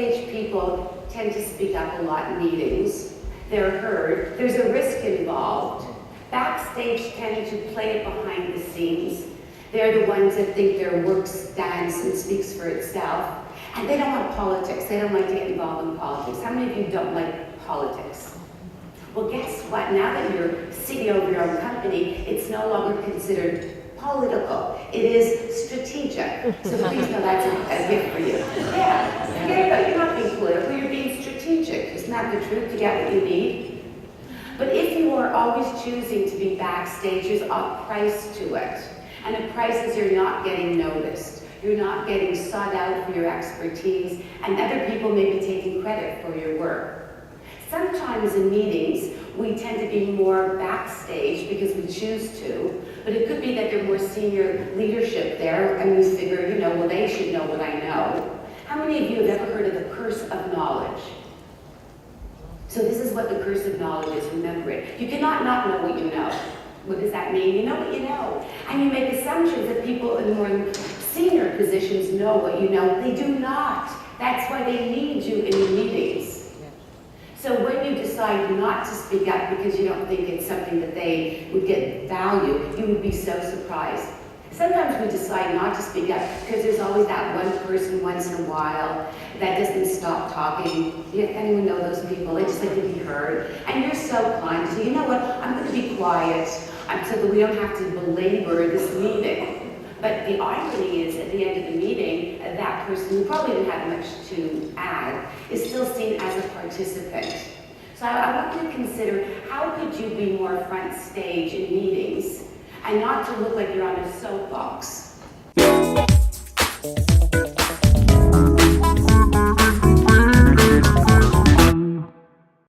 stage people tend to speak up a lot in meetings. They're heard. There's a risk involved. Backstage tend to play it behind the scenes. They're the ones that think their work stands and speaks for itself. And they don't want politics. They don't like to get involved in politics. How many of you don't like politics? Well, guess what? Now that you're CEO of your own company, it's no longer considered political. It is strategic. So please know that's a gift for you. Yeah, forget about it. You're not being political, you're being strategic. Isn't that the truth to get what you need? But if you are always choosing to be backstage, there's a price to it. And the price is you're not getting noticed. You're not getting sought out for your expertise, and other people may be taking credit for your work. Sometimes in meetings, we tend to be more backstage because we choose to, but it could be that they're more senior leadership there, and we figure, you know, well, they should know what I know. How many of you have ever heard of the curse of knowledge? So this is what the curse of knowledge is, remember it. You cannot not know what you know. What does that mean? You know what you know. And you make assumptions that people in more senior positions know what you know. They do not. That's why they need you in the meetings. So when you decide not to speak up because you don't think it's something that they would get value, you would be so surprised. Sometimes we decide not to speak up because there's always that one person once in a while that doesn't stop talking. Anyone know those people? They just like to be heard. And you're so kind. So you know what? I'm going to be quiet so that we don't have to belabor this meeting. But the irony is, at the end of the meeting, that person who probably didn't have much to add is still seen as a participant. So I want you to consider, how could you be more front stage in meetings and not to look like you're on a soapbox?